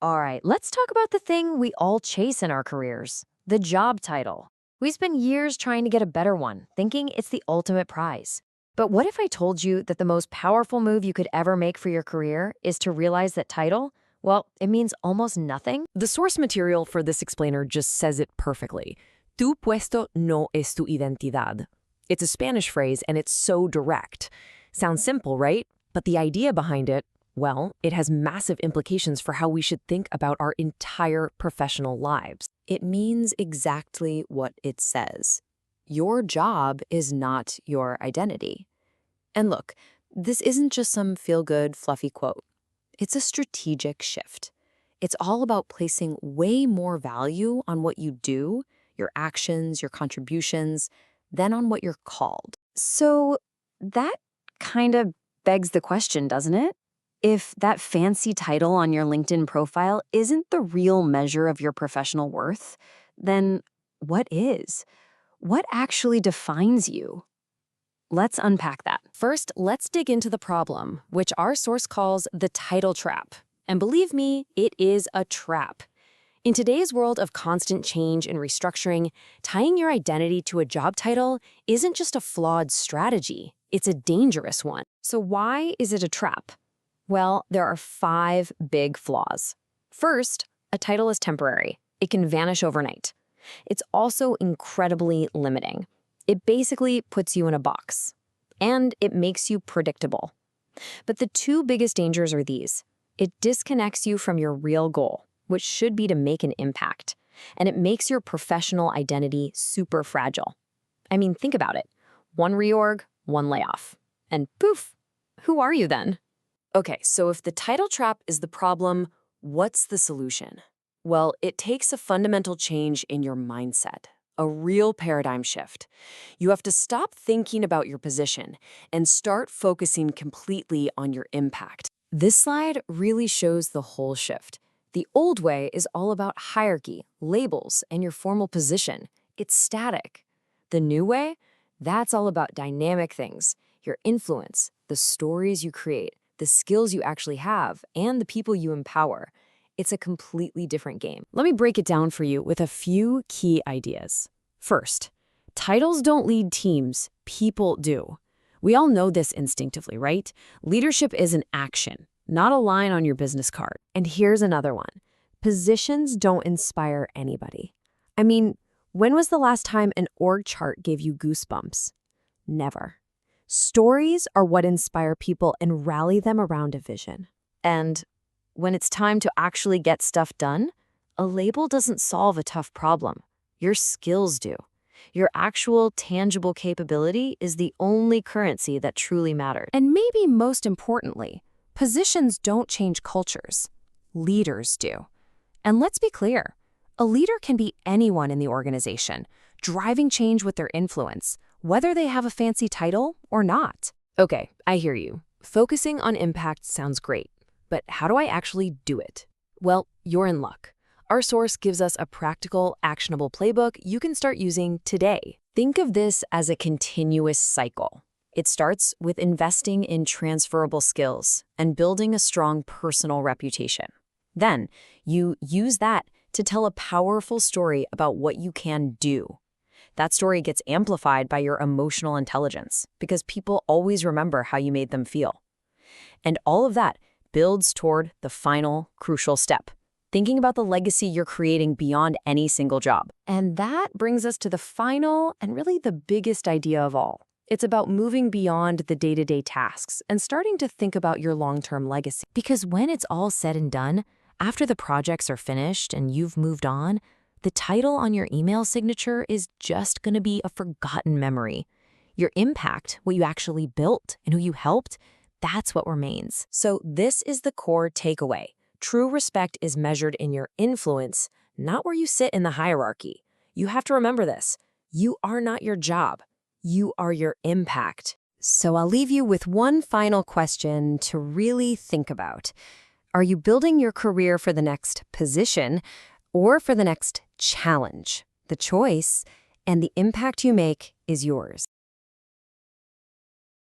All right, let's talk about the thing we all chase in our careers, the job title. We spend years trying to get a better one, thinking it's the ultimate prize. But what if I told you that the most powerful move you could ever make for your career is to realize that title, well, it means almost nothing? The source material for this explainer just says it perfectly. Tu puesto no es tu identidad. It's a Spanish phrase and it's so direct. Sounds simple, right? But the idea behind it, well, it has massive implications for how we should think about our entire professional lives. It means exactly what it says. Your job is not your identity. And look, this isn't just some feel-good, fluffy quote. It's a strategic shift. It's all about placing way more value on what you do, your actions, your contributions, than on what you're called. So that kind of begs the question, doesn't it? If that fancy title on your LinkedIn profile isn't the real measure of your professional worth, then what is? What actually defines you? Let's unpack that. First, let's dig into the problem, which our source calls the title trap. And believe me, it is a trap. In today's world of constant change and restructuring, tying your identity to a job title isn't just a flawed strategy, it's a dangerous one. So why is it a trap? Well, there are 5 big flaws. First, a title is temporary. It can vanish overnight. It's also incredibly limiting. It basically puts you in a box, and it makes you predictable. But the 2 biggest dangers are these. It disconnects you from your real goal, which should be to make an impact, and it makes your professional identity super fragile. I mean, think about it. One reorg, one layoff, and poof, who are you then? Okay, so if the title trap is the problem, what's the solution? Well, it takes a fundamental change in your mindset, a real paradigm shift. You have to stop thinking about your position and start focusing completely on your impact. This slide really shows the whole shift. The old way is all about hierarchy, labels, and your formal position. It's static. The new way, that's all about dynamic things, your influence, the stories you create, the skills you actually have, and the people you empower. It's a completely different game. Let me break it down for you with a few key ideas. First, titles don't lead teams, people do. We all know this instinctively, right? Leadership is an action, not a line on your business card. And here's another one. Positions don't inspire anybody. I mean, when was the last time an org chart gave you goosebumps? Never. Stories are what inspire people and rally them around a vision. And when it's time to actually get stuff done, a label doesn't solve a tough problem. Your skills do. Your actual tangible capability is the only currency that truly matters. And maybe most importantly, positions don't change cultures. Leaders do. And let's be clear, a leader can be anyone in the organization, driving change with their influence, whether they have a fancy title or not. Okay, I hear you. Focusing on impact sounds great, but how do I actually do it? Well, you're in luck. Our source gives us a practical, actionable playbook you can start using today. Think of this as a continuous cycle. It starts with investing in transferable skills and building a strong personal reputation. Then, you use that to tell a powerful story about what you can do. That story gets amplified by your emotional intelligence because people always remember how you made them feel. And all of that builds toward the final, crucial step, thinking about the legacy you're creating beyond any single job. And that brings us to the final and really the biggest idea of all. It's about moving beyond the day-to-day tasks and starting to think about your long-term legacy. Because when it's all said and done, after the projects are finished and you've moved on, the title on your email signature is just going to be a forgotten memory. Your impact, what you actually built and who you helped, that's what remains. So this is the core takeaway. True respect is measured in your influence, not where you sit in the hierarchy. You have to remember this. You are not your job. You are your impact. So I'll leave you with one final question to really think about. Are you building your career for the next position or for the next challenge? The choice and the impact you make is yours.